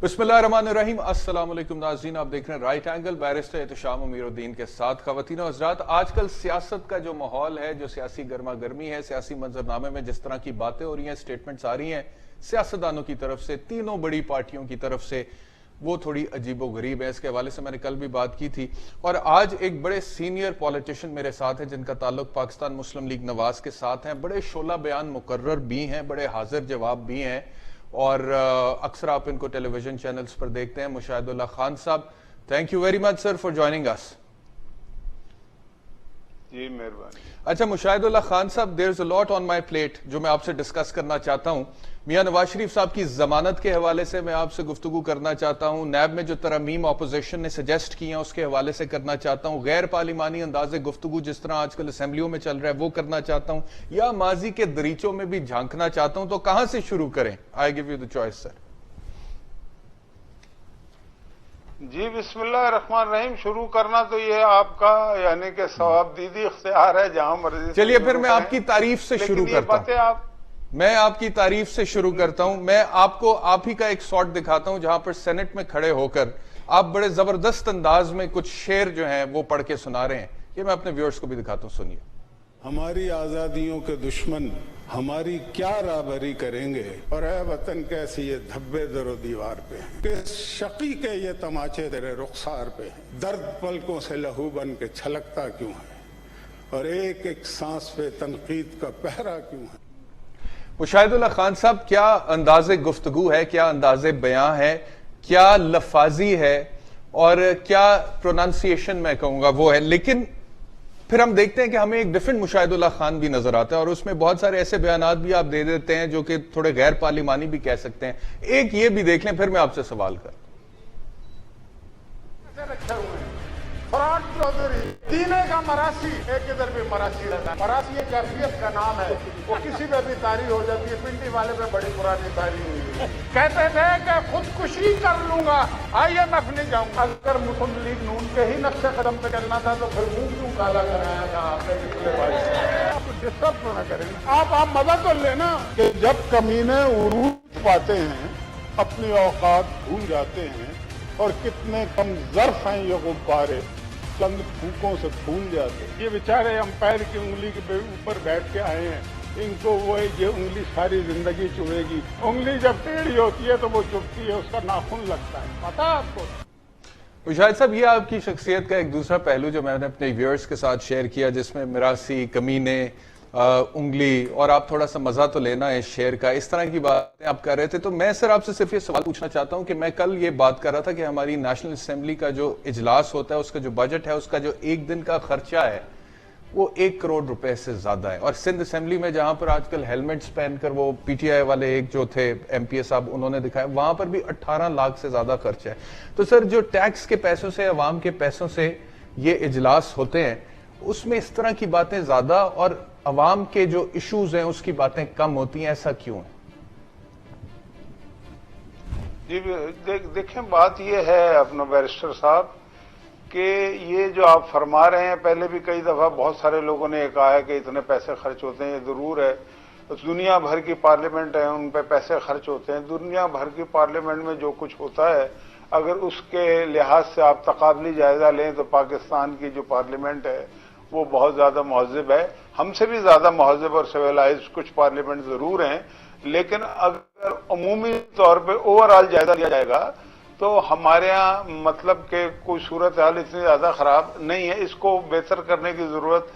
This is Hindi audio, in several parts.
बिस्मिल्लाहिर्रहमानिर्रहीम। अस्सलाम वालेकुम नाज़रीन, आप देख रहे हैं right angle. Barrister Ehtesham Amiruddin के साथ। ख़वातीन और हज़रात, आजकल सियासत का जो माहौल है, जो सियासी गर्मा गर्मी है, सियासी मंजरनामे में जिस तरह की बातें हो रही हैं, स्टेटमेंट्स आ रही हैं सियासतदानों की तरफ से, तीनों बड़ी पार्टियों की तरफ से, वो थोड़ी अजीबो गरीब है। इसके हवाले से मैंने कल भी बात की थी और आज एक बड़े सीनियर पॉलिटिशियन मेरे साथ है जिनका ताल्लुक पाकिस्तान मुस्लिम लीग नवाज के साथ है। बड़े शोला बयान मुकर्रर भी हैं, बड़े हाजिर जवाब भी हैं और अक्सर आप इनको टेलीविजन चैनल्स पर देखते हैं। Mushahidullah Khan sahab, thank you very much sir for joining us. जी मेहरबानी। अच्छा Mushahidullah Khan sahab, there is a lot on my plate जो मैं आपसे डिस्कस करना चाहता हूं। मियां नवाज शरीफ साहब की जमानत के हवाले से मैं आपसे गुफ्तगू करना चाहता हूं। नैब में जो तरमीम ऑपोजिशन ने सजेस्ट की हैं उसके हवाले से करना चाहता हूं। गैर पार्लिमानी अंदाजे गुफ्तगू जिस तरह आजकल असेंबलियों में चल रहा है वो करना चाहता हूं, या माजी के दरीचों में भी झांकना चाहता हूं। तो कहां से शुरू करें? I give you the choice sir. जी बिस्मिल्लाहिर्रहमानिर्रहीम। शुरू करना तो ये आपका यानी कि सवाब दीदी इख्तियार है, जहां मर्जी। चलिए फिर मैं आपकी तारीफ से शुरू करता हूं। मैं आपकी तारीफ से शुरू करता हूं। मैं आपको आप ही का एक शॉट दिखाता हूं जहां पर सेनेट में खड़े होकर आप बड़े जबरदस्त अंदाज में कुछ शेर जो हैं वो पढ़ के सुना रहे हैं। ये मैं अपने व्यूअर्स को भी दिखाता हूं, सुनिए। हमारी आजादियों के दुश्मन हमारी क्या राहबरी करेंगे, और है वतन कैसी ये धब्बे दरो दीवार पे हैं, कि शकी के ये तमाचे तेरे रुखसार पे हैं, दर्द पलकों से लहू बन के छलकता क्यों है, और एक एक सांस पे तनकीद का पहरा क्यों है। मुशाहिदुल्लाह खान साहब, क्या अंदाजे गुफ्तगू है, क्या अंदाजे बयां है, क्या लफाजी है और क्या प्रोनाउंसिएशन मैं कहूंगा वो है। लेकिन फिर हम देखते हैं कि हमें एक डिफरेंट मुशाहिदुल्लाह खान भी नजर आता है और उसमें बहुत सारे ऐसे बयानात भी आप दे देते हैं जो कि थोड़े गैर पार्लिमानी भी कह सकते हैं। एक ये भी देख लें, फिर मैं आपसे सवाल कर। फराट चौधरी तीने का मरासी, एक इधर भी मरासी रहता है। मरासी एक कैफियत का नाम है, वो किसी पे भी तारी हो जाती है। पिंडी वाले पे बड़ी पुरानी तारी हुई है। कहते थे कि खुदकुशी कर लूंगा, IMF नहीं जाऊंगा। अगर मुस्लिम लीग नून के ही नक्शे कदम पे चलना था तो फिर मुंह क्यों काला कराया था आपने पिछले भाई? आप डिस्टर्ब ना करें। आप मजा तो लेना कि जब कमीने उरूज पाते हैं अपनी औकात भूल जाते हैं, और कितने कम ज़र्फ हैं ये गुब्बारे, चंद फूकों से फूल जाते। ये बेचारे अंपायर की उंगली के ऊपर बैठ के आए हैं, इनको वो ये उंगली सारी जिंदगी चुभेगी। उंगली जब टेढ़ी होती है तो वो चुभती है, उसका नाखून लगता है, पता है आपको। मुशाहिद साहब, ये आपकी शख्सियत का एक दूसरा पहलू जो मैंने अपने व्यूअर्स के साथ शेयर किया, जिसमें मिरासी, कमीने, उंगली, और आप थोड़ा सा मजा तो लेना है शेर का, इस तरह की बातें आप कर रहे थे। तो मैं सर आपसे सिर्फ ये सवाल पूछना चाहता हूं कि मैं कल ये बात कर रहा था कि हमारी नेशनल असेंबली का जो इजलास होता है, उसका जो बजट है, उसका जो एक दिन का खर्चा है वो 1 करोड़ रुपए से ज्यादा है। और सिंध असेंबली में जहां पर आजकल हेलमेट्स पहनकर वो PTI वाले एक जो थे MPA साहब उन्होंने दिखाया, वहां पर भी 18 लाख से ज्यादा खर्चा है। तो सर जो टैक्स के पैसों से, अवाम के पैसों से ये इजलास होते हैं, उसमें इस तरह की बातें ज्यादा और अवाम के जो इश्यूज हैं उसकी बातें कम होती हैं, ऐसा क्यों है? जी देखें, बात ये है अपना बैरिस्टर साहब कि ये जो आप फरमा रहे हैं, पहले भी कई दफा बहुत सारे लोगों ने कहा है कि इतने पैसे खर्च होते हैं। ये जरूर है, दुनिया भर की पार्लियामेंट है, उन पे पैसे खर्च होते हैं। दुनिया भर की पार्लियामेंट में जो कुछ होता है, अगर उसके लिहाज से आप तकाबली जायजा लें तो पाकिस्तान की जो पार्लियामेंट है वो बहुत ज्यादा महज़िब है। हमसे भी ज्यादा महज़िब और सिविलाइज्ड कुछ पार्लियामेंट जरूर हैं, लेकिन अगर अमूमी तौर पे ओवरऑल जायजा लिया जाएगा तो हमारे यहाँ मतलब के कोई सूरत हाल इतनी ज्यादा खराब नहीं है। इसको बेहतर करने की जरूरत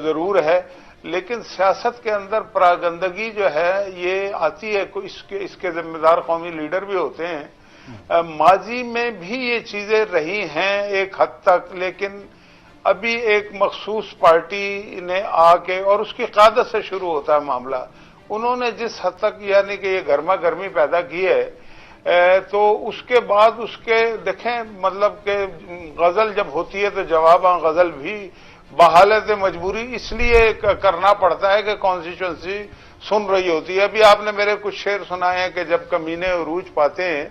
जरूर है, लेकिन सियासत के अंदर परागंदगी जो है ये आती है। इसके जिम्मेदार कौमी लीडर भी होते हैं। माजी में भी ये चीजें रही हैं एक हद तक, लेकिन अभी एक मखसूस पार्टी ने आके, और उसकी क़यादत से शुरू होता है मामला, उन्होंने जिस हद तक यानी कि ये गर्मा गर्मी पैदा की है, तो उसके बाद उसके देखें मतलब कि गजल जब होती है तो जवाब गजल भी बहालत मजबूरी इसलिए करना पड़ता है कि कॉन्स्टिट्यूंसी सुन रही होती है। अभी आपने मेरे कुछ शेर सुनाए हैं कि जब कमीने उरूज पाते हैं,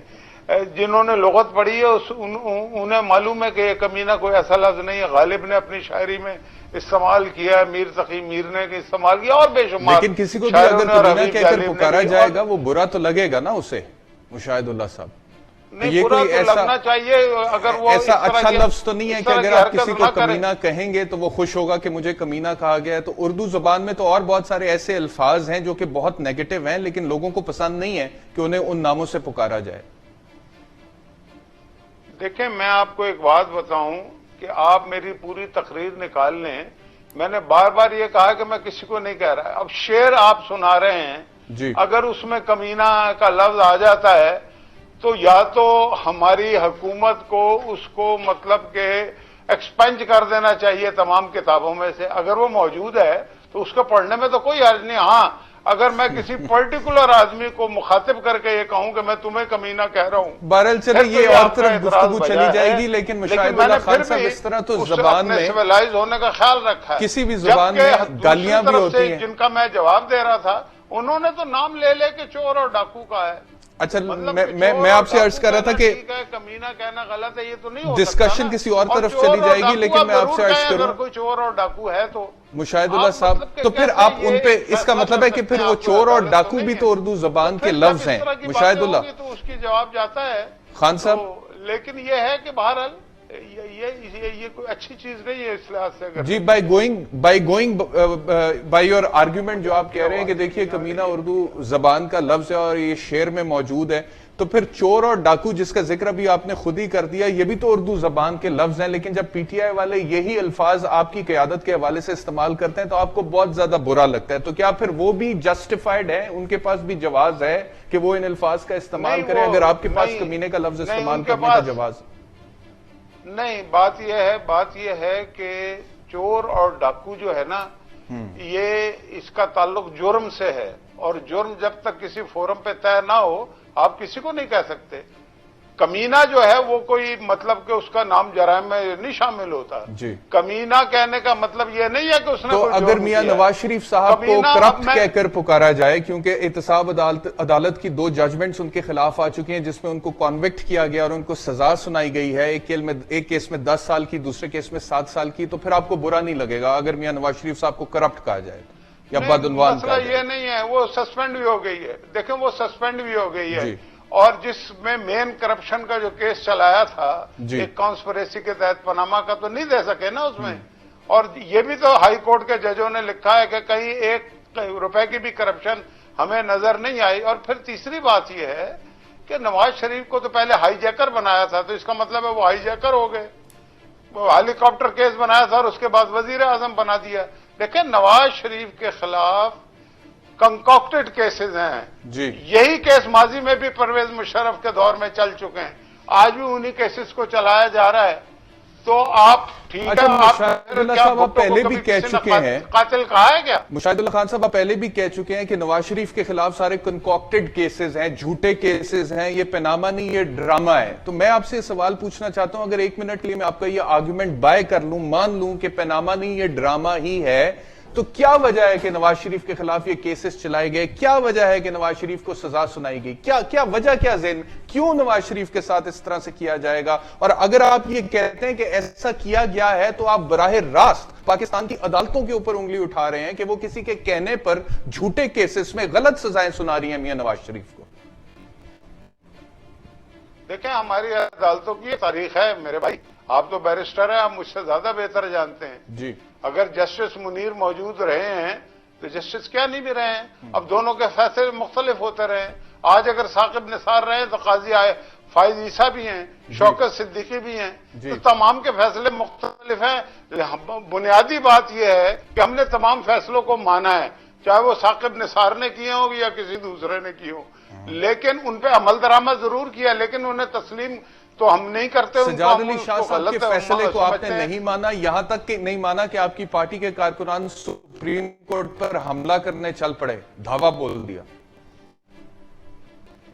जिन्होंने लुगत पढ़ी है उन्हें मालूम है कि ये कमीना कोई ऐसा लफ्ज नहीं है। गालिब ने अपनी शायरी में इस्तेमाल किया, मीर तकी मीर ने इस्तेमाल किया, और बेशुमार। लेकिन किसी को भी अगर कमीना कहकर पुकारा जाएगा वो बुरा तो लगेगा ना उसे। मुशाहिदुल्लाह साहब। नहीं, ये बुरा कोई तो ऐसा लगना चाहिए अगर वो ऐसा इस तरह अच्छा की- लफ्ज तो नहीं है इस कि तरह अगर की आप हरकत किसी को ना करें। कमीना कहेंगे तो वो खुश होगा कि मुझे कमीना कहा गया है। तो उर्दू जुबान में तो और बहुत सारे ऐसे अल्फाज हैं जो कि बहुत नेगेटिव हैं, लेकिन लोगों को पसंद नहीं है कि उन्हें उन नामों से पुकारा जाए। देखिए, मैं आपको एक बात बताऊं कि आप मेरी पूरी तकरीर निकाल लें, मैंने बार बार ये कहा कि मैं किसी को नहीं कह रहा। अब शेर आप सुना रहे हैं जी। अगर उसमें कमीना का लफ्ज आ जाता है तो या तो हमारी हुकूमत को उसको मतलब के एक्सपेंज कर देना चाहिए तमाम किताबों में से। अगर वो मौजूद है तो उसको पढ़ने में तो कोई हर्ज नहीं। हाँ, अगर मैं किसी पर्टिकुलर आदमी को मुखातिब करके ये कहूं कि मैं तुम्हें कमीना कह रहा हूं, बहरहाल चले फिर ये तो और आपका तरफ एतराज गुफ्तगू बजा चली है। जाएगी, लेकिन मुशाहिदुल्लाह मैंने खान फिर साहब भी इस तरह तो उससे जबान अपने में सिविलाइज होने का ख्याल रखा है। किसी भी जुबान जबकि में दूसरी गालियां भी तरफ होती से हैं। जिनका मैं जवाब दे रहा था उन्होंने तो नाम ले लेके चोर और डाकू का है। अच्छा, मतलब मैं आपसे अर्ज कर रहा था कि कमीना कहना गलत है, ये तो नहीं हो डिस्कशन सकता ना। किसी और तरफ चोर चली और जाएगी, डाकू लेकिन आप मैं आपसे जरूर अर्ज कहें, करूं अगर कोई चोर और डाकू है तो मुशाहिदुल्लाह आप साहब, मतलब कि तो फिर कैसे आप उन पे ये इसका फैसला मतलब कर है कि सकते फिर हैं? वो आपको चोर और अदालत डाकू नहीं भी है। तो उर्दू जबान के फिर जब लफ्ज इस हैं तरह की बातें मुशाहिदुल्लाह होंगी तो उसकी जवाब जाता है खान साहब। तो, लेकिन ये है कि बहरहाल ये कोई अच्छी चीज नहीं है इस लिहाज से। अगर जी, by going by your argument जो आप कह रहे हैं कि देखिए कमीना उर्दू जबान का लफ्ज है और ये शेर में मौजूद है, तो फिर चोर और डाकू जिसका जिक्र अभी आपने खुद ही कर दिया, ये भी तो उर्दू जबान के लफ्ज हैं। लेकिन जब पीटीआई वाले यही अल्फाज आपकी क़यादत के हवाले से इस्तेमाल करते हैं तो आपको बहुत ज्यादा बुरा लगता है। तो क्या फिर वो भी जस्टिफाइड है, उनके पास भी जवाज है कि वो इन अल्फाज का इस्तेमाल नहीं, करें, अगर आपके पास नहीं, कमीने का लफ्ज नहीं, इस्तेमाल उनके करने का पास- जवाज? नहीं, बात यह है कि चोर और डाकू जो है ना, ये इसका ताल्लुक जुर्म से है और जुर्म जब तक किसी फोरम पे तय ना हो आप किसी को नहीं कह सकते। कमीना जो है वो कोई मतलब कि उसका नाम जराइम में नहीं शामिल होता जी। कमीना कहने का मतलब ये नहीं है कि उसने तो कोई अगर जुर्म मियां किया है। नवाज शरीफ साहब को कमीना, करप्ट मैं- कहकर पुकारा जाए, क्योंकि एहतसाब अदालत की 2 जजमेंट्स उनके खिलाफ आ चुकी हैं जिसमें उनको कॉन्विक्ट किया गया और उनको सजा सुनाई गई है, एक केस में 10 साल की, दूसरे केस में 7 साल की, तो फिर आपको बुरा नहीं लगेगा अगर मियां नवाज शरीफ साहब को करप्ट कहा जाए या नहीं, बदउनवान मसला कहा जाए? ये नहीं है, वो सस्पेंड भी हो गई है। देखें, वो सस्पेंड भी हो गई जी। है और जिसमें मेन करप्शन का जो केस चलाया था जी। एक कॉन्स्पिरेसी के तहत, पनामा का तो नहीं दे सके ना उसमें। और ये भी तो हाई कोर्ट के जजों ने लिखा है कि कहीं 1 रुपए की भी करप्शन हमें नजर नहीं आई। और फिर तीसरी बात यह है कि नवाज शरीफ को तो पहले हाईजैकर बनाया था, तो इसका मतलब है वो हाईजैकर हो गए। वो हेलीकॉप्टर केस बनाया था और उसके बाद वजीर आजम बना दिया। देखिए, नवाज शरीफ के खिलाफ कंकॉक्टेड केसेस हैं जी। यही केस माजी में भी परवेज मुशर्रफ के दौर में चल चुके हैं, आज भी उन्हीं केसेस को चलाया जा रहा है। तो आप ठीक अच्छा, है, मुशाहिदुल्लाह क्या साहब, आप भुट्टो को पहले भी कभी कह किसी ने चुके हैं। कातिल कहा है क्या? मुशाहिदुल्लाह खान साहब, आप पहले भी कह चुके हैं कि नवाज शरीफ के खिलाफ सारे कंकॉक्टेड केसेस हैं, झूठे केसेस हैं, ये पैनामा नहीं, ये ड्रामा है। तो मैं आपसे सवाल पूछना चाहता हूं, अगर 1 मिनट के लिए मैं आपका ये आर्गुमेंट बाय कर लूं, मान लूं कि पैनामा नहीं, ये ड्रामा ही है, तो क्या वजह है कि नवाज शरीफ के खिलाफ ये केसेस चलाए गए? क्या वजह है कि नवाज शरीफ को सजा सुनाई गई? क्या वजह, क्या ज़हन, क्यों नवाज शरीफ के साथ इस तरह से किया जाएगा? और अगर आप ये कहते हैं कि ऐसा किया गया है तो आप बराह रास्त पाकिस्तान की अदालतों के ऊपर उंगली उठा रहे हैं कि वो किसी के कहने पर झूठे केसेस में गलत सजाएं सुना रही हैं मियां नवाज शरीफ को। देखें, हमारी अदालतों की तारीख है मेरे भाई, आप तो बैरिस्टर हैं, आप मुझसे ज्यादा बेहतर जानते हैं जी। अगर जस्टिस मुनीर मौजूद रहे हैं तो जस्टिस क्या नहीं भी रहे हैं। अब दोनों के फैसले मुख्तलिफ होते रहे हैं। आज अगर साकिब निसार रहे तो काजी आए फाइज ईसा भी हैं, शौकत सिद्दीकी भी हैं, तो तमाम के फैसले मुख्तलिफ हैं। बुनियादी बात यह है कि हमने तमाम फैसलों को माना है, चाहे वो साकिब निसार ने किए हों या किसी दूसरे ने किए हों, लेकिन उन पर अमल दरामद जरूर किया, लेकिन उन्हें तस्लीम तो हम नहीं करते। सजाद अली शाह साहब के फैसले को आपने नहीं माना, यहां तक कि नहीं माना कि आपकी पार्टी के कारकुनान सुप्रीम कोर्ट पर हमला करने चल पड़े, धावा बोल दिया?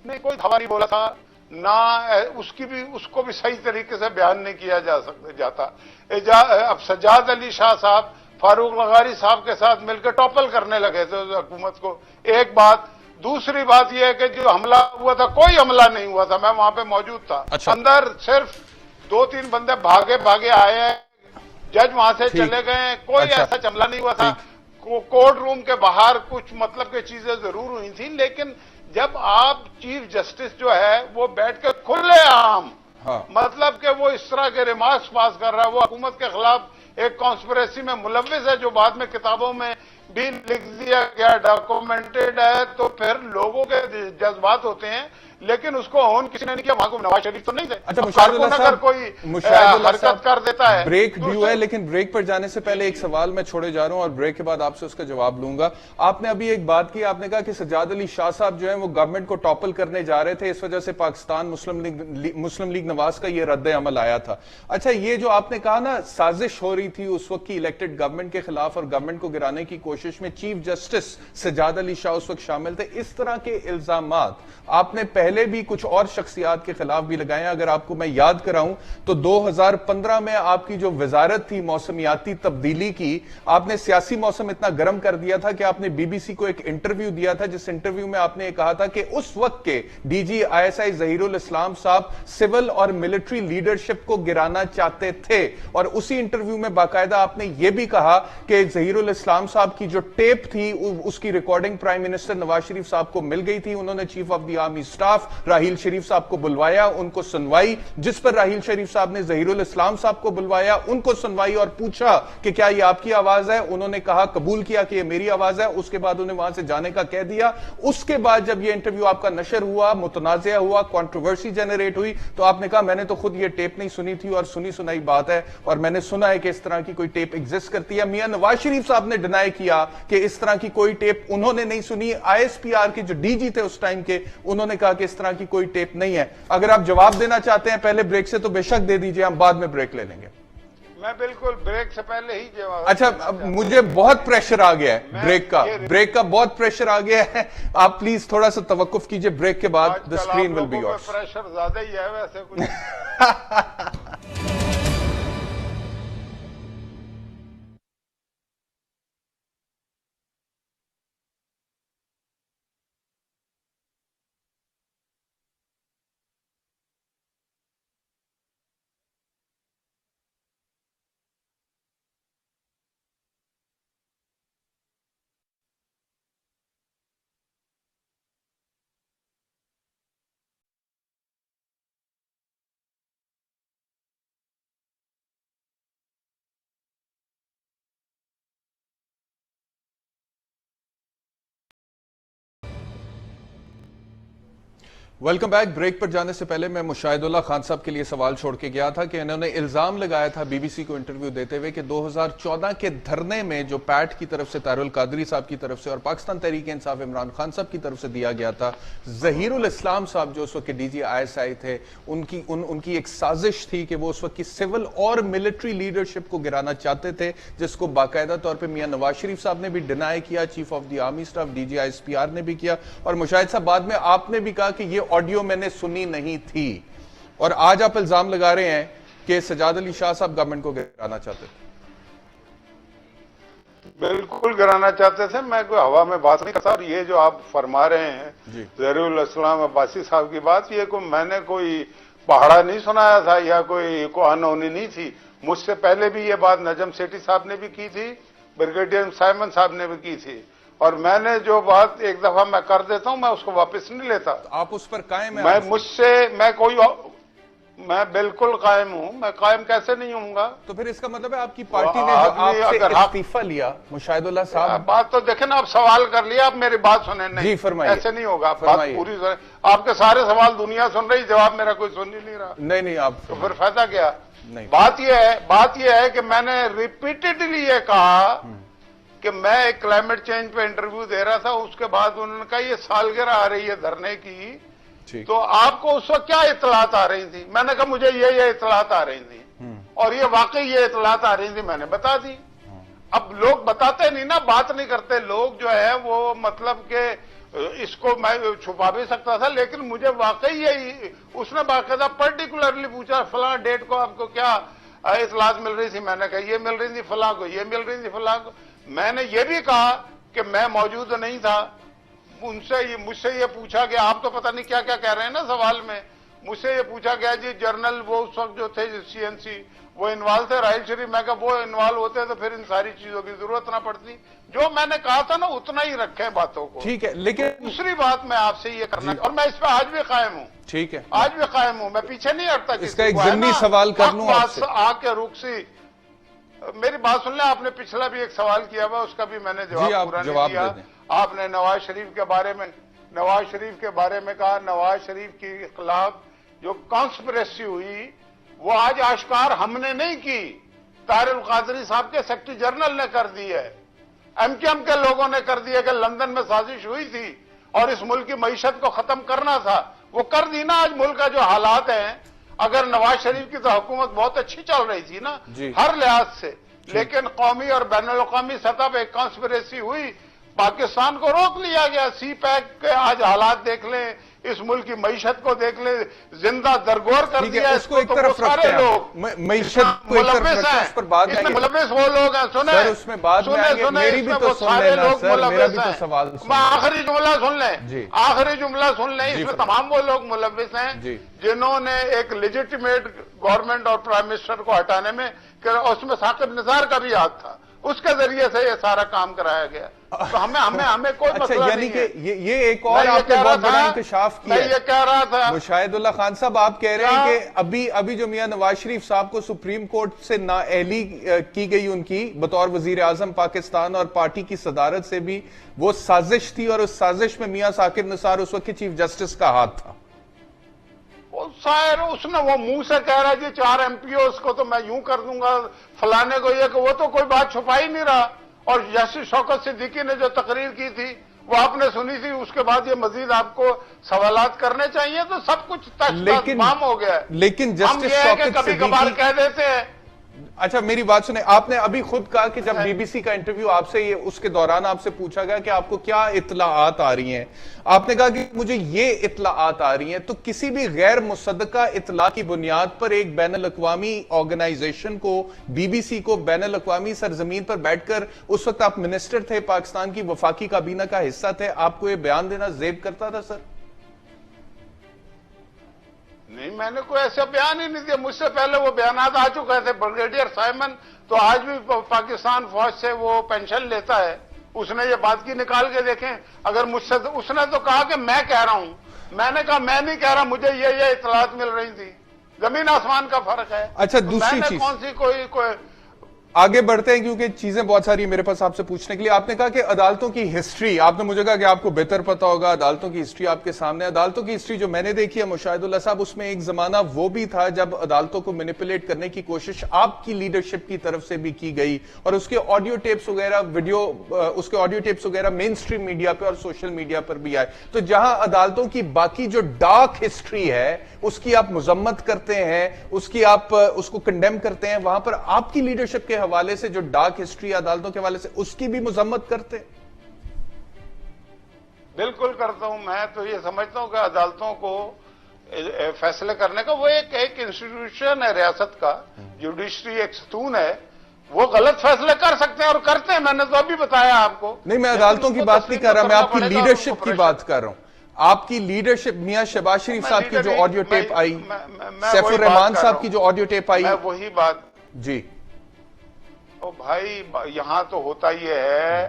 नहीं, कोई धावा नहीं बोला था ना, उसको भी सही तरीके से बयान नहीं किया जाता। अब सजाद अली शाह साहब फारूक लगारी साहब के साथ मिलकर टॉपल करने लगे थे हुकूमत को, एक बात। दूसरी बात यह है कि जो हमला हुआ था, कोई हमला नहीं हुआ था, मैं वहां पे मौजूद था। अच्छा। अंदर सिर्फ 2-3 बंदे भागे आए हैं, जज वहां से चले गए, कोई अच्छा। ऐसा हमला नहीं हुआ था। कोर्ट रूम के बाहर कुछ मतलब की चीजें जरूर हुई थी, लेकिन जब आप चीफ जस्टिस जो है वो बैठ के खुलेआम मतलब कि वो इस तरह के रिमार्क्स पास कर रहा है, वो हुकूमत के खिलाफ एक कॉन्स्पिरेसी में मुलव्विस है, जो बाद में किताबों में भी लिख दिया गया, डॉक्यूमेंटेड है, तो फिर लोगों के जज्बात होते हैं, लेकिन उसको ऑन किसी ने नहीं किया। वहां को नवाज शरीफ तो नहीं थे। अच्छा, मुशाहिदुल्लाह साहब, कोई हरकत कर देता है, ब्रेक ड्यू है, लेकिन ब्रेक पर जाने से पहले एक सवाल मैं छोड़े जा रहा हूं और ब्रेक के बाद आपसे उसका जवाब लूंगा। आपने अभी एक बात की, आपने कहा कि सज्जाद अली शाह साहब जो है वो गवर्नमेंट को टॉपल करने जा रहे थे, इस वजह से पाकिस्तान मुस्लिम लीग नवाज का ये रद्द अमल आया था। अच्छा, ये जो आपने कहा ना साजिश हो रही थी उस वक्त की इलेक्टेड गवर्नमेंट के खिलाफ और गवर्नमेंट को गिराने की कोशिश में चीफ जस्टिस सज्जाद अली शाह उस वक्त शामिल थे, इस तरह के इल्जामात आपने पहले भी कुछ और शख्सियात के खिलाफ भी लगाए। अगर आपको मैं याद कराऊं तो 2015 में आपकी जो वजारत थी मौसमियाती तब्दीली की, आपने सियासी मौसम इतना गर्म कर दिया था कि आपने बीबीसी को एक इंटरव्यू दिया था, जिस इंटरव्यू में आपने कहा था कि उस वक्त के डीजी आईएसआई जहीरुल इस्लाम साहब सिविल और मिलिट्री लीडरशिप को गिराना चाहते थे। और उसी इंटरव्यू में बाकायदा आपने यह भी कहा कि जहीरुल इस्लाम साहब की जो टेप थी उसकी recording prime minister Nawaz Sharif sahab को मिल गई थी। उन्होंने chief of the army staff Raheel Sharif sahab को बुलवाया, उनको सुनवाई, जिस पर राहील शरीफ साहब ने जहीरुल इस्लाम साहब को बुलवाया, उनको सुनवाई और पूछा कि क्या ये आपकी आवाज है। उन्होंने कहा, कबूल किया कि ये मेरी आवाज है। उसके बाद उन्हें वहां से जाने का कह दिया। उसके बाद जब ये इंटरव्यू आपका नशर हुआ, मुतनाज़ा हुआ, कंट्रोवर्सी जनरेट हुई, तो आपने कहा मैंने तो खुद ये टेप नहीं सुनी थी और सुनी सुनाई बात है और मैंने सुना है कि इस तरह की कोई टेप एग्जिस्ट करती है। मियां नवाज शरीफ साहब ने डिनाई किया कि इस तरह की कोई टेप उन्होंने नहीं सुनी। आईएसपीआर के जो डीजी थे उस टाइम के, उन्होंने कहा कि इस तरह की कोई टेप नहीं है। अगर आप जवाब देना चाहते हैं पहले ब्रेक से तो बेशक दे दीजिए, हम बाद में ब्रेक ले लेंगे। मैं बिल्कुल ब्रेक से पहले ही जवाब। अच्छा, अब मुझे बहुत प्रेशर आ गया है ब्रेक का बहुत प्रेशर आ गया है। आप प्लीज थोड़ा सा तवक्कुफ कीजिए, ब्रेक के बाद the screen will be yours. Pressure ज्यादा ही है वैसे कुछ। Welcome back. ब्रेक पर जाने से पहले मैं मुशाहिदुल्लाह खान साहब के लिए सवाल छोड़ के गया था कि इन्होंने इल्जाम लगाया था बीबीसी को इंटरव्यू देते हुए कि 2014 के धरने में जो पैट की तरफ से, तारुल कादरी साहब की तरफ से और पाकिस्तान तहरीक इंसाफ इमरान खान साहब की तरफ से दिया गया था, जहीरुल इस्लाम साहब जो उस वक्त के डीजी आईएसआई थे, उनकी एक साजिश थी कि वो उस वक्त की सिविल और मिलिट्री लीडरशिप को गिराना चाहते थे, जिसको बाकायदा तौर पर मियां नवाज शरीफ साहब ने भी डिनाई किया, chief of the army staff DG ISPR ने भी किया, और मुशाहिद साहब बाद में आपने भी कहा कि ये ऑडियो मैंने सुनी नहीं थी। और आज आप इल्जाम लगा रहे हैं कि सज्जाद अली शाह साहब गवर्नमेंट को गिराना चाहते थे। बिल्कुल गिराना चाहते थे, मैं कोई हवा में बात नहीं करता। और ये जो आप फरमा रहे हैं जहीरुल इस्लाम अब्बासी साहब की बात, ये मैंने कोई पहाड़ा नहीं सुनाया था या कोई अनहोनी नहीं थी। मुझसे पहले भी ये बात नजम सेठी साहब ने भी की थी, ब्रिगेडियर साइमन साहब ने भी की थी, और मैंने जो बात एक दफा मैं कर देता हूं, मैं उसको वापस नहीं लेता। तो आप उस पर कायम है? मैं बिल्कुल कायम हूं। मैं कायम कैसे नहीं होऊंगा? तो फिर इसका मतलब है आपकी पार्टी ने जो आपसे इस्तीफा लिया मुशाहिदुल्लाह साहब। बात तो देखें ना, आप सवाल कर लिया, आप मेरी बात सुने नहीं। जी फरमाइए। ऐसे नहीं होगा, बात पूरी सुने। आपके सारे सवाल दुनिया सुन रही, जवाब मेरा कोई सुन ही नहीं रहा। नहीं आप तो फिर फायदा क्या? नहीं, बात यह है कि मैंने रिपीटेडली ये कहा कि मैं एक क्लाइमेट चेंज पे इंटरव्यू दे रहा था, उसके बाद उन्होंने कहा ये सालगिरह आ रही है धरने की, तो आपको उस वक्त क्या इतलात आ रही थी? मैंने कहा मुझे ये इतलात आ रही थी, और ये वाकई ये इतलात आ रही थी, मैंने बता दी। अब लोग बताते नहीं ना, बात नहीं करते लोग जो है वो, मतलब कि इसको मैं छुपा भी सकता था, लेकिन मुझे वाकई यही, उसने बाकायदा पर्टिकुलरली पूछा फलां डेट को आपको क्या इतलात मिल रही थी? मैंने कहा ये मिल रही थी फलां को, ये मिल रही थी फलां को। मैंने ये भी कहा कि मैं मौजूद नहीं था। मुझसे ये पूछा कि आप तो पता नहीं क्या क्या कह रहे हैं ना सवाल में, मुझसे ये पूछा गया जी जर्नल वो उस वक्त जो थे CNC वो इन्वॉल्व थे राहिल शरीफ, मैं कहा वो इन्वॉल्व होते तो फिर इन सारी चीजों की जरूरत ना पड़ती। जो मैंने कहा था ना उतना ही रखें बातों को। ठीक है, लेकिन दूसरी बात मैं आपसे ये करना, और मैं इस पर आज भी कायम हूँ। ठीक है, आज भी कायम हूँ, मैं पीछे नहीं हटता। इसका एक ज़िम्नी सवाल कर लूं आपसे। आके रुकसी, मेरी बात सुन लें, आपने पिछला भी एक सवाल किया हुआ, उसका भी मैंने जवाब पूरा नहीं दिया। आपने नवाज शरीफ के बारे में कहा, नवाज शरीफ के खिलाफ जो कॉन्स्पिरेसी हुई वो आज आश्कार हमने नहीं की, तारिक कादरी साहब के सेक्रेटरी जनरल ने कर दी है, MKM के लोगों ने कर दी है कि लंदन में साजिश हुई थी और इस मुल्क की मईशत को खत्म करना था, वो कर दी ना। आज मुल्क का जो हालात है, अगर नवाज शरीफ की तो हुकूमत बहुत अच्छी चल रही थी ना हर लिहाज से, लेकिन कौमी और बैनुल-अक़वामी सतह पर कॉन्स्पिरेसी हुई, पाकिस्तान को रोक लिया गया। CPEC के आज हालात देख लें, इस मुल्क की मईशत को देख ले, जिंदा दरगोर कर दिया। उसको एक तरफ रखते हैं, मईशत को एक तरफ रखते हैं, उस पर बात इसमें मुलव्विस वो लोग हैं। सुने उसमें बात में आएंगे, मेरी भी तो सुन लेना सर, मेरा भी तो सवाल सुन। आखिरी जुमला सुन लें, आखिरी जुमला सुन लें। इसमें तमाम वो लोग मुलव्विस हैं जिन्होंने एक लेजिटिमेट गवर्नमेंट और प्राइम मिनिस्टर को हटाने में, उसमें साकिब निसार का भी हाथ था, उसके जरिए से ये सारा काम कराया गया। तो हमें कोई मसला यानी नहीं है। कि ये एक और आपने बहुत बड़ा इंकशाफ किया। मैं ये कह रहा था, मुशाहिदुल्लाह खान साहब, आप कह रहे हैं कि अभी जो मियां नवाज शरीफ साहब को सुप्रीम कोर्ट से नाअहली की गई उनकी बतौर वजीर आजम पाकिस्तान और पार्टी की सदारत से भी वो साजिश थी, और उस साजिश में मियां साकिब निसार उस वक्त के चीफ जस्टिस का हाथ था। उसने वो मुंह से कह रहा है जी 4 MPOs को तो मैं यूं कर दूंगा, फलाने को ये, वो तो कोई बात छुपा ही नहीं रहा। और जस्टिस शौकत सिद्दीकी ने जो तकरीर की थी वो आपने सुनी थी, उसके बाद ये मजीद आपको सवालात करने चाहिए, तो सब कुछ तमाम हो गया। लेकिन जस्टिस शौकत कभी कभार कह देते हैं। अच्छा, मेरी बात सुने, आपने अभी खुद कहा कि जब BBC का इंटरव्यू आपसे ये उसके दौरान आपसे पूछा गया कि आपको क्या इत्तलाआत आ रही हैं, आपने कहा कि मुझे ये इत्तलाआत आ रही हैं। तो किसी भी गैर मुसद्दका इत्तला की बुनियाद पर एक बैनुल-अक़वामी ऑर्गेनाइजेशन को, BBC को, बैनुल-अक़वामी सरजमीन पर बैठकर, उस वक्त आप मिनिस्टर थे, पाकिस्तान की वफाकी काबीना का हिस्सा थे, आपको ये बयान देना जेब करता था सर? नहीं, मैंने कोई ऐसा बयान ही नहीं दिया। मुझसे पहले वो बयान आ चुके थे। ब्रिगेडियर साइमन तो आज भी पाकिस्तान फौज से वो पेंशन लेता है, उसने ये बात की, निकाल के देखें। अगर मुझसे उसने तो कहा कि मैं कह रहा हूं, मैंने कहा मैं नहीं कह रहा, मुझे ये इत्तलात मिल रही थी। जमीन आसमान का फर्क है। अच्छा, दूसरी चीज, कौन सी कोई आगे बढ़ते हैं क्योंकि चीजें बहुत सारी मेरे पास आपसे पूछने के लिए। आपने कहा कि अदालतों की हिस्ट्री, आपने मुझे कहा कि आपको बेहतर पता होगा, अदालतों की हिस्ट्री आपके सामने। अदालतों की हिस्ट्री जो मैंने देखी है मुशाहिदुल्लाह साहब, उसमें एक जमाना वो भी था जब अदालतों को मैनिपुलेट करने की कोशिश आपकी लीडरशिप की तरफ से भी की गई, और उसके ऑडियो टेप्स वगैरह, उसके ऑडियो टेप्स वगैरह मेन स्ट्रीम मीडिया पर और सोशल मीडिया पर भी आए। तो जहां अदालतों की बाकी जो डार्क हिस्ट्री है उसकी आप मुजम्मत करते हैं, उसकी आप उसको कंडेम करते हैं, वहां पर आपकी लीडरशिप के हवाले से जो डार्क हिस्ट्री अदालतों के हवाले से, उसकी भी मुजम्मत करते? बिल्कुल करता हूं। मैं तो ये समझता हूं कि अदालतों को फैसले करने का वो एक इंस्टीट्यूशन है रियासत का, जुडिशरी एक सतून है, वो गलत फैसले कर सकते हैं और करते हैं। मैंने तो अभी बताया आपको। नहीं, मैं अदालतों की बात नहीं कर रहा, मैं आपकी लीडरशिप की बात कर रहा हूं। आपकी लीडरशिप, मियां शहबाज शरीफ साहब की जो ऑडियो टेप आई, सैफुर रहमान साहब की जो ऑडियो टेप आई, वही बात जी। तो भाई यहां तो होता ये है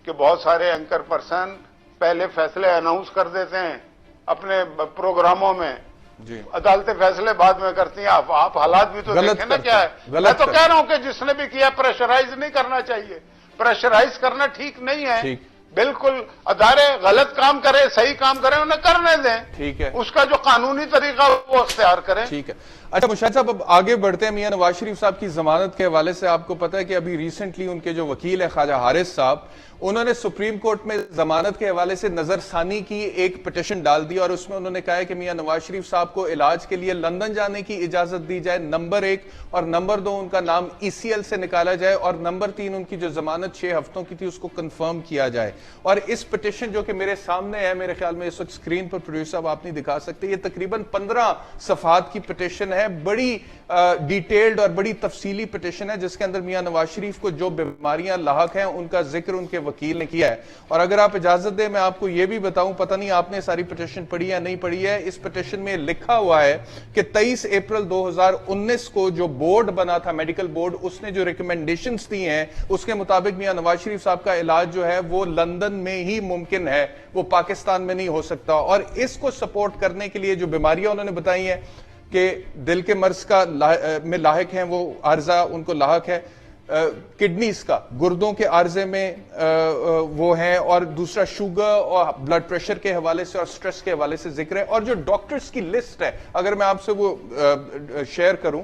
कि बहुत सारे एंकर पर्सन पहले फैसले अनाउंस कर देते हैं अपने प्रोग्रामों में जी, अदालतें फैसले बाद में करती हैं। आप हालात भी तो देखें ना क्या है। मैं तो कह रहा हूं कि जिसने भी किया प्रेशराइज नहीं करना चाहिए, प्रेशराइज करना ठीक नहीं है। ठीक, बिल्कुल, अदारे गलत काम करें, सही काम करें, उन्हें करने दें। ठीक है, उसका जो कानूनी तरीका वो अख्तियार करें। ठीक है। अच्छा मुशाहिद साहब, अब आगे बढ़ते हैं। मियां नवाज शरीफ साहब की जमानत के हवाले से आपको पता है कि अभी रिसेंटली उनके जो वकील है ख्वाजा हारिस साहब, उन्होंने सुप्रीम कोर्ट में जमानत के हवाले से नजरसानी की एक पिटीशन डाल दी, और उसमें उन्होंने कहा है कि मियां नवाज शरीफ साहब को इलाज के लिए लंदन जाने की इजाजत दी जाए, नंबर 1, और नंबर 2 उनका नाम ECL से निकाला जाए, और नंबर 3 उनकी जो जमानत 6 हफ्तों की थी उसको कंफर्म किया जाए। और इस पिटीशन जो कि मेरे सामने है, मेरे ख्याल में इस वक्त स्क्रीन पर प्रोड्यूसर साहब आप नहीं दिखा सकते, ये तकरीबन 15 सफात की पिटीशन है। है, बड़ी डिटेल्ड और बड़ी तफसीली पिटिशन है जिसके अंदर मियां नवाज शरीफ को जो बीमारियां लाहक हैं उनका जिक्र उनके वकील ने किया है। और अगर आप इजाजत दें मैं आपको यह भी बताऊं, पता नहीं आपने सारी पिटिशन पढ़ी या नहीं पढ़ी है, इस पिटिशन में लिखा हुआ है कि 23 अप्रैल 2019 को जो बोर्ड बना था, मेडिकल बोर्ड, उसने जो रिकमेंडेशंस दी हैं उसके मुताबिक मियां नवाज शरीफ साहब का इलाज जो है वो लंदन में ही मुमकिन है, वो पाकिस्तान में नहीं हो सकता। और इसको सपोर्ट करने के लिए जो बीमारियां उन्होंने बताई हैं कि दिल के मर्ज का में लाहक हैं, वो आर्जा उनको लाहक है, किडनीज का, गुर्दों के आर्जे में वो हैं, और दूसरा शुगर और ब्लड प्रेशर के हवाले से और स्ट्रेस के हवाले से जिक्र है। और जो डॉक्टर्स की लिस्ट है, अगर मैं आपसे वो शेयर करूं,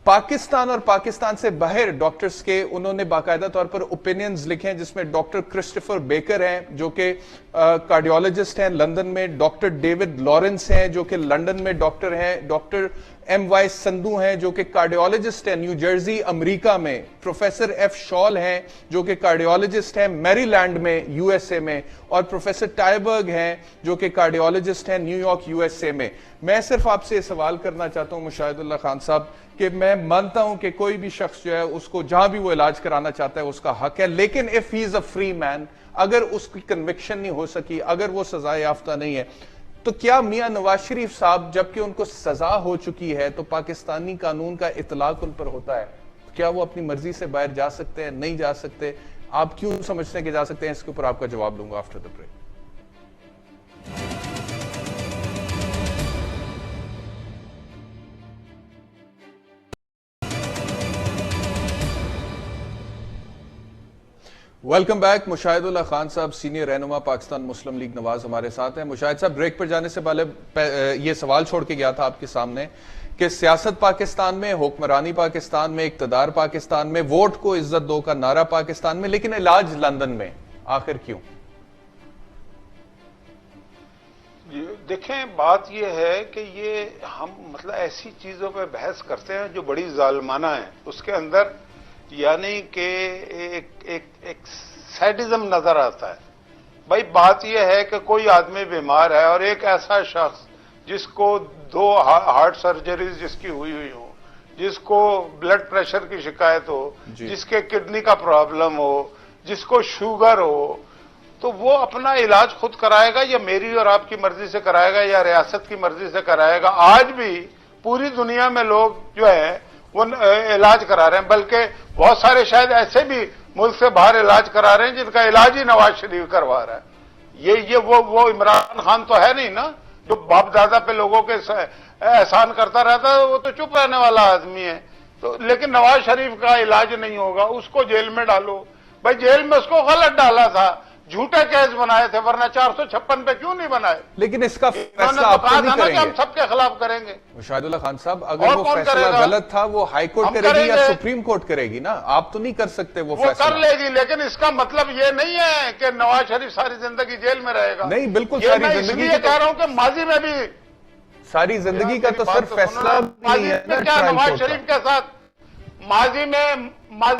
पाकिस्तान और पाकिस्तान से बाहर डॉक्टर्स के उन्होंने बाकायदा तौर पर ओपिनियंस लिखे हैं, जिसमें डॉक्टर क्रिस्टोफर बेकर हैं जो कि कार्डियोलॉजिस्ट हैं लंदन में, डॉक्टर डेविड लॉरेंस हैं जो कि लंदन में डॉक्टर हैं, डॉक्टर MY संधू हैं जो कि कार्डियोलॉजिस्ट हैं न्यू जर्सी अमेरिका में, प्रोफेसर F शॉल हैं जो कि कार्डियोलॉजिस्ट हैं मैरीलैंड में USA में, और प्रोफेसर टाइबर्ग हैं जो कि कार्डियोलॉजिस्ट हैं न्यूयॉर्क USA में। मैं सिर्फ आपसे सवाल करना चाहता हूं मुशाहिदुल्लाह खान साहब कि मैं मानता हूं कि कोई भी शख्स जो है उसको जहां भी वो इलाज कराना चाहता है उसका हक है, लेकिन if he is a free man, अगर उसकी कन्विक्शन नहीं हो सकी, अगर वो सजा याफ्ता नहीं है, तो क्या मियां नवाज शरीफ साहब जबकि उनको सजा हो चुकी है तो पाकिस्तानी कानून का इतलाक उन पर होता है, क्या वो अपनी मर्जी से बाहर जा सकते हैं, नहीं जा सकते? आप क्यों समझते हैं कि जा सकते हैं? इसके ऊपर आपका जवाब दूंगा after the break. Welcome back. Mushahidullah Khan sahab, senior रहनुमा पाकिस्तान मुस्लिम लीग नवाज, हमारे साथ हैं। मुशाहिद साहब, ब्रेक पर जाने से पहले ये सवाल छोड़ के गया था आपके सामने कि सियासत पाकिस्तान में, हुक्मरानी पाकिस्तान में, इक्तदार पाकिस्तान में, वोट को इज्जत दो का नारा पाकिस्तान में, लेकिन इलाज लंदन में, आखिर क्यों? देखें, बात यह है कि ये हम मतलब ऐसी चीजों पे बहस करते हैं जो बड़ी जालमाना है, उसके अंदर यानी कि एक सैडिज्म नजर आता है। भाई बात यह है कि कोई आदमी बीमार है और एक ऐसा शख्स जिसको 2 हार्ट सर्जरीज जिसकी हुई हो, जिसको ब्लड प्रेशर की शिकायत हो, जिसके किडनी का प्रॉब्लम हो, जिसको शुगर हो, तो वो अपना इलाज खुद कराएगा या मेरी और आपकी मर्जी से कराएगा या रियासत की मर्जी से कराएगा? आज भी पूरी दुनिया में लोग जो है वो इलाज करा रहे हैं, बल्कि बहुत सारे शायद ऐसे भी मुल्क से बाहर इलाज करा रहे हैं जिनका इलाज ही नवाज शरीफ करवा रहा है। ये वो इमरान खान तो है नहीं ना, जो बाप दादा पे लोगों के एहसान करता रहता है, वो तो चुप रहने वाला आदमी है। तो लेकिन नवाज शरीफ का इलाज नहीं होगा, उसको जेल में डालो। भाई जेल में उसको गलत डाला था, झूठे केस बनाए थे, वरना 456 पे क्यों नहीं बनाए? लेकिन इसका फैसला आप तो नहीं करेंगे? हम सबके खिलाफ करेंगे। मुशाहिदुल्लाह खान साहब, अगर वो फैसला गलत था वो हाई कोर्ट करेगी या सुप्रीम कोर्ट करेगी ना, आप तो नहीं कर सकते वो फैसला। कर लेगी, लेकिन इसका मतलब ये नहीं है कि नवाज शरीफ सारी जिंदगी जेल में रहेगा। नहीं, बिल्कुल सारी जिंदगी कह रहा हूं कि माजी में भी सारी जिंदगी का तो सिर्फ फैसला नहीं है ना। क्या नवाज शरीफ के साथ माजी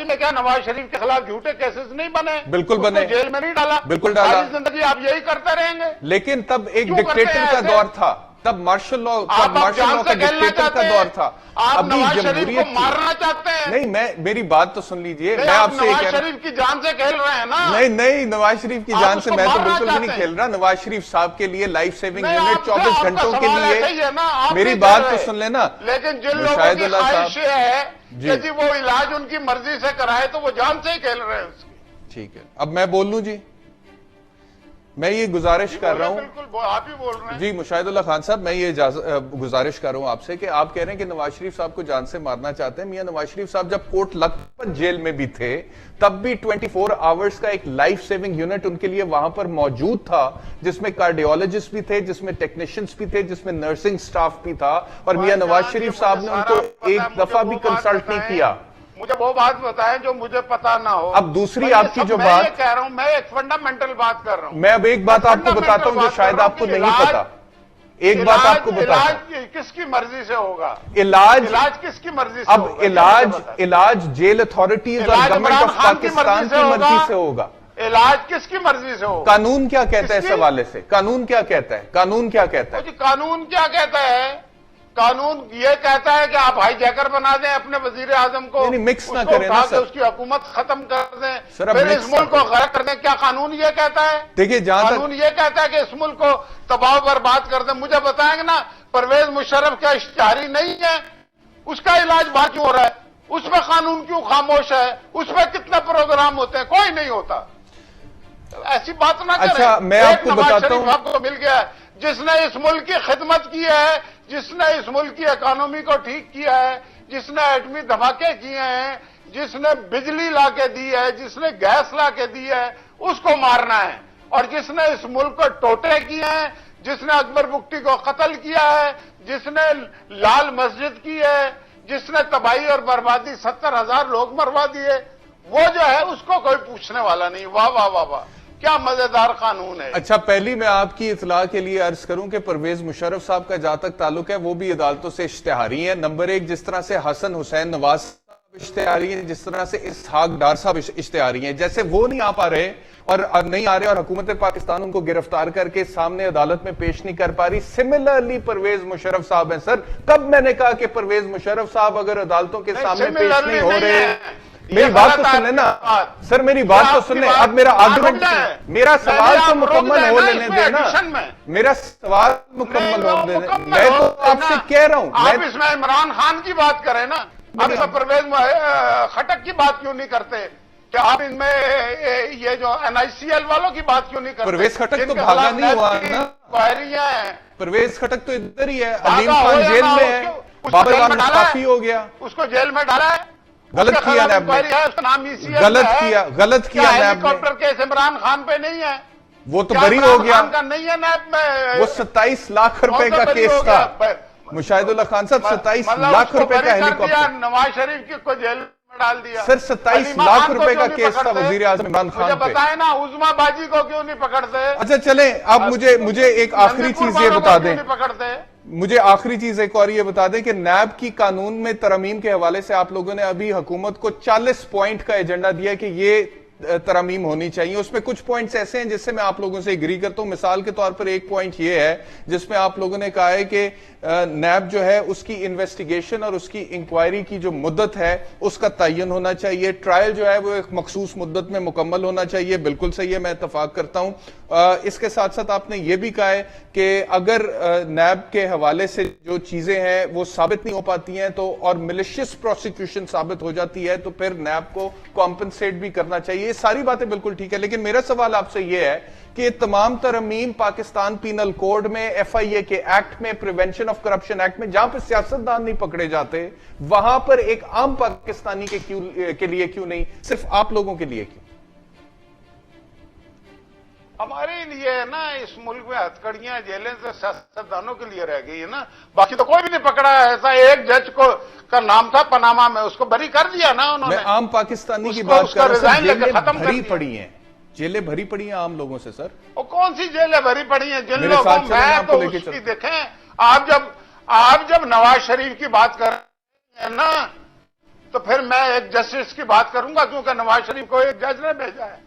में क्या नवाज शरीफ के खिलाफ झूठे केसेस नहीं बने? बिल्कुल बने, जेल में नहीं डाला, बिल्कुल डाला। सारी जिंदगी आप यही करते रहेंगे। लेकिन तब एक डिक्टेटर का दौर था, तब मार्शल लॉ का डिक्टेटर का दौर था। आप नवाज शरीफ को मारना चाहते हैं? नहीं, मेरी बात तो सुन लीजिए, मैं आपसे नवाज शरीफ की जान से खेल रहे हैं ना? नहीं, नवाज शरीफ की जान से मैं तो बिल्कुल भी नहीं खेल रहा। नवाज शरीफ साहब के लिए लाइफ सेविंग यूनिट 24 घंटों के लिए, मेरी बात तो सुन लेना। लेकिन जिन लोगों की ख्वाहिश है कि जी वो इलाज उनकी मर्जी से कराए, तो वो जान से ही खेल रहे हैं उसकी। ठीक है, अब मैं बोल लूं जी, मैं ये गुजारिश कर रहा हूं। बिल्कुल आप ही बोल रहे हैं जी मुशाहिदुल्लाह खान साहब, मैं ये गुजारिश कर रहा हूं आपसे कि आप कह रहे हैं कि नवाज शरीफ साहब को जान से मारना चाहते हैं। मियां नवाज शरीफ साहब जब कोर्ट लखपत जेल में भी थे, तब भी 24 आवर्स का एक लाइफ सेविंग यूनिट उनके लिए वहां पर मौजूद था, जिसमें कार्डियोलॉजिस्ट भी थे, जिसमें टेक्नीशियंस भी थे, जिसमें नर्सिंग स्टाफ भी था, और मियां नवाज शरीफ साहब ने उनको एक दफा भी कंसल्ट नहीं किया। मुझे वो बात बताएं जो मुझे पता ना हो। अब दूसरी आपकी जो बात, मैं कह रहा हूं, मैं एक फंडामेंटल बात कर रहा हूं। मैं अब एक बात आपको बताता हूं जो शायद आपको नहीं पता। एक बात आपको बताता हूं, इलाज किसकी मर्जी से होगा? इलाज किसकी मर्जी से? अब इलाज जेल अथॉरिटीज और गवर्नमेंट ऑफ पाकिस्तान की मर्जी से होगा। इलाज किसकी मर्जी से होगा? कानून क्या कहता है इस हवाले से? कानून क्या कहता है? कानून क्या कहता है? कानून क्या कहता है? कानून ये कहता है कि आप हाईजैकर बना दें अपने वजीर आजम को, नहीं, मिक्स ना उसको करें ना उठा के सर। उसकी हुकूमत खत्म कर दें, सर, अब फिर मिक्स इस मुल्क ना को गर्क कर दें। क्या कानून ये कहता है? देखिए, जहां तक कानून ये कहता है कि इस मुल्क को तबाह बर्बाद कर दें। मुझे बताएंगे ना, परवेज मुशर्रफ क्या इश्तिहारी नहीं है? उसका इलाज बाहर क्यों हो रहा है? उसमें कानून क्यों खामोश है? उसमें कितने प्रोग्राम होते हैं? कोई नहीं होता। ऐसी बात ना करें। अच्छा, मैं आपको नवाज बताता शरीफ हूं, आपको मिल गया है जिसने इस मुल्क की खिदमत की है, जिसने इस मुल्क की इकोनॉमी को ठीक किया है, जिसने एटमी धमाके किए हैं, जिसने बिजली ला के दी है, जिसने गैस ला के दी है, उसको मारना है। और जिसने इस मुल्क को टोटे किए हैं, जिसने अकबर बुक्टी को कत्ल किया है, जिसने लाल मस्जिद की है, जिसने तबाही और बर्बादी 70,000 लोग मरवा दिए, वो जो है उसको कोई पूछने वाला नहीं। वाह वाह वाह वाह, क्या मजेदार कानून है। अच्छा, पहली मैं आपकी इतला के लिए अर्ज करूं कि परवेज मुशर्रफ साहब का जहां तक ताल्लुक है वो भी अदालतों से इश्तिहारी है। नंबर एक, जिस तरह से हसन हुसैन नवाज साहब इश्तिहारी है, जिस तरह से इसहाक डार साहब इश्तिहारी हैं, जैसे वो नहीं आ पा रहे और अब नहीं आ रहे और हुकूमत पाकिस्तान उनको गिरफ्तार करके सामने अदालत में पेश नहीं कर पा रही, सिमिलरली परवेज मुशर्रफ साहब हैं। सर, कब मैंने कहा कि परवेज मुशर्रफ साहब अगर अदालतों के सामने पेश नहीं हो रहे? मेरी बात तो सुन लेना सर, मेरी बात तो सुन ले। अब मेरा आर्गुमेंट, मेरा सवाल तो मुकम्मल हो लेने देना, मेरा सवाल मुकम्मल हो लेने। मैं तो आपसे कह रहा हूं, आप इसमें इमरान खान की बात करें ना, आप इसमें परवेज खटक की बात क्यों नहीं करते? क्या आप इनमें ये जो NICL वालों की बात क्यों नहीं करते? परवेज खटक तो भागा नहीं हुआ ना, परवेज खटक तो इधर ही है, अलीम खान जेल में है, बाबर खान मुस्ताफी हो गया, उसको जेल में डाला है। गलत किया नैब ने, गलत किया नैब ने। हेलीकॉप्टर केस इमरान खान पे नहीं है, वो तो बरी हो गया, का नहीं है नैब में। वो 27 लाख रुपए का केस था मुशाहिदुल्लाह खान साहब, 27 लाख रुपए का हेलीकॉप्टर। नवाज शरीफ को जेल में डाल दिया सर, 27 लाख रुपए का केस था वजीर आजम इमरान खान पे। बताए ना, उज़मा बाजी को क्यों नहीं पकड़ते? अच्छा चले, अब मुझे एक आखिरी चीज ये बता दें, पकड़ते मुझे आखिरी चीज एक और ये बता दें कि नैब की कानून में तरमीम के हवाले से आप लोगों ने अभी हुकूमत को 40 पॉइंट का एजेंडा दिया कि ये तरमीम होनी चाहिए। उसमें कुछ पॉइंट्स ऐसे हैं जिससे मैं आप लोगों से एग्री करता हूं। मिसाल के तौर पर एक पॉइंट ये है जिसमें आप लोगों ने कहा है कि नैब जो है उसकी इन्वेस्टिगेशन और उसकी इंक्वायरी की जो मुद्दत है उसका तयन होना चाहिए, ट्रायल जो है वो एक मखसूस मुद्दत में मुकम्मल होना चाहिए। बिल्कुल सही है, मैं इत्तफाक करता हूं। इसके साथ साथ आपने ये भी कहा है कि अगर नैब के हवाले से जो चीजें हैं वो साबित नहीं हो पाती हैं तो और मिलिशियस प्रोसिक्यूशन साबित हो जाती है तो फिर नैब को कॉम्पनसेट भी करना चाहिए। ये सारी बातें बिल्कुल ठीक है, लेकिन मेरा सवाल आपसे यह है कि ये तमाम तरमीम पाकिस्तान पीनल कोड में, FIA के एक्ट में, प्रिवेंशन ऑफ करप्शन एक्ट में, जहां पर सियासतदान नहीं पकड़े जाते वहां पर एक आम पाकिस्तानी के लिए क्यों नहीं, सिर्फ आप लोगों के लिए क्यों? हमारे लिए है ना, इस मुल्क में हथकड़ियां जेलें से सियासतदानों के लिए रह गई है ना, बाकी तो कोई भी नहीं पकड़ा है। ऐसा एक जज को का नाम था पनामा में, उसको बरी कर दिया ना उन्होंने। मैं आम पाकिस्तानी की बात कर रहा हूं, जेलें भरी पड़ी हैं, जेलें भरी पड़ी हैं आम लोगों से। सर, वो कौन सी जेलें भरी पड़ी हैं? जिन लोगों मैं तो उसकी देखें, आप जब नवाज शरीफ की बात कर रहे हैं ना, तो फिर मैं एक जस्टिस की बात करूंगा, क्योंकि नवाज शरीफ को एक जज ने भेजा है,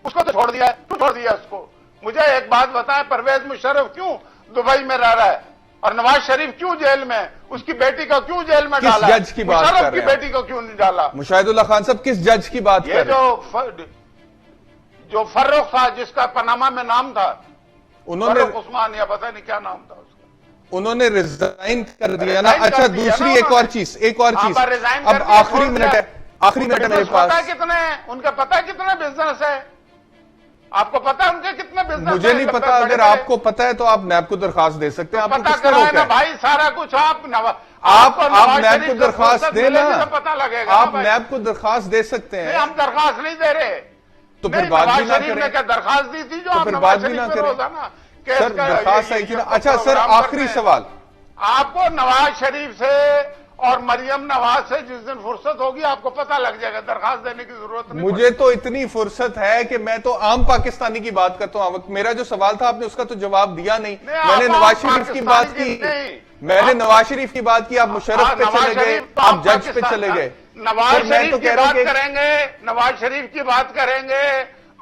उसको तो छोड़ दिया है। क्यों छोड़ दिया उसको? मुझे एक बात बताएं, परवेज मुशर्रफ क्यों दुबई में रह रहा है और नवाज शरीफ क्यों जेल में? उसकी बेटी को क्यों जेल में डाला? किस जज की बात कर रहे हैं? मुशर्रफ की बेटी को क्यों नहीं डाला? मुशाहिदुल्लाह खान साहब, किस जज की बात कर रहे हैं? जो फर्रुख था, जिसका पनामा में नाम था, उन्होंने उस्मान या पता नहीं क्या नाम था उसका, उन्होंने रिजाइन कर दिया ना। अच्छा, दूसरी एक और चीज अब आखिरी मिनट है मेरे पास। कितने उनका पता है कितने बिजनेस है? आपको पता है उनके कितने बिजनेस? मुझे नहीं पता। अगर आपको पता है तो आप नैब को दरखास्त दे सकते हैं। पता कराए ना भाई, सारा कुछ आप नैब को दरखास्त देना, पता लगेगा। आप नैब को दरखास्त दे सकते हैं। हम दरखास्त नहीं दे रहे, तो फिर बात भी ना करें। क्या दरखास्त दी थी जो आप फिर बात भी ना करें सर, दरखास्त आई थी ना। अच्छा सर, आखिरी सवाल, आपको नवाज शरीफ से और मरियम नवाज से जिस दिन फुर्सत होगी आपको पता लग जाएगा, दरखास्त देने की जरूरत नहीं। मुझे तो इतनी फुर्सत है कि मैं तो आम पाकिस्तानी की बात करता हूं। मेरा जो सवाल था आपने उसका तो जवाब दिया नहीं। मैंने नवाज शरीफ की बात की, मैंने नवाज शरीफ की बात की, आप मुशर्रफ पे चले गए, आप जज पे चले गए। नवाज शरीफ की बात करेंगे, नवाज शरीफ की बात करेंगे,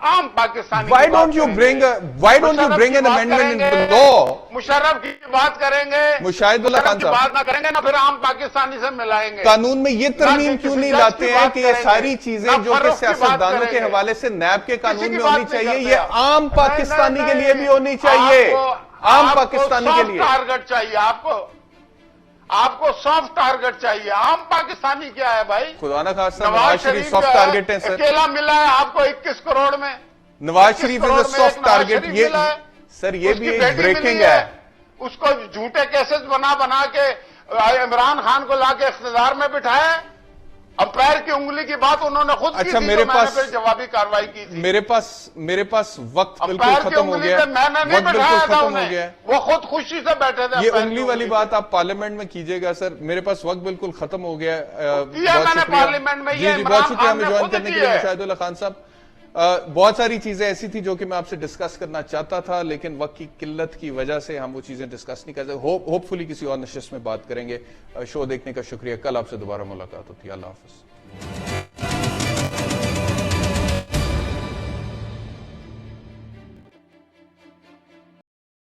आम Pakistani. Why don't you bring an amendment in the law Musharraf की बात करेंगे, मुशाहिदुल्लाह खान की साहब, बात ना करेंगे ना फिर आम पाकिस्तानी से मिलाएंगे। कानून में ये तरमीम क्यों नहीं लाते हैं कि ये सारी चीजें जो कि सियासतदानों के हवाले से नैब के कानून में होनी चाहिए, ये आम पाकिस्तानी के लिए भी होनी चाहिए, आम पाकिस्तानी के लिए। टारगेट चाहिए आपको सॉफ्ट टारगेट चाहिए। आम पाकिस्तानी क्या है भाई? खुदा ना खास्ता नवाज नवाज शरीफ शरीफ सॉफ्ट टारगेट है सर। अकेला मिला है आपको 21 करोड़ में। Nawaz Sharif is a soft target. ये सर ये भी एक ब्रेकिंग है। उसको झूठे केसेस बना के इमरान खान को लाके इख्तिदार में बिठाया। अंपायर की उंगली की बात उन्होंने खुद की थी, मेरे तो पास मैंने फिर जवाबी कार्रवाई की थी। मेरे पास वक्त बिल्कुल खत्म हो गया, मैंने नहीं बैठाया था उन्हें, वो खुद खुशी से बैठे थे। ये उंगली वाली बात आप पार्लियामेंट में कीजिएगा सर। मेरे पास वक्त बिल्कुल खत्म हो गया। मैंने पार्लियामेंट में जी बहुत शुक्रिया हमें ज्वाइन करने के लिए मुशाहिदुल्लाह खान साहब। बहुत सारी चीजें ऐसी थी जो कि मैं आपसे डिस्कस करना चाहता था, लेकिन वक्त की किल्लत की वजह से हम वो चीजें डिस्कस नहीं कर सकते। होपफुली किसी और नशिस्त में बात करेंगे। शो देखने का शुक्रिया। कल आपसे दोबारा मुलाकात होती है। अल्लाह हाफिज।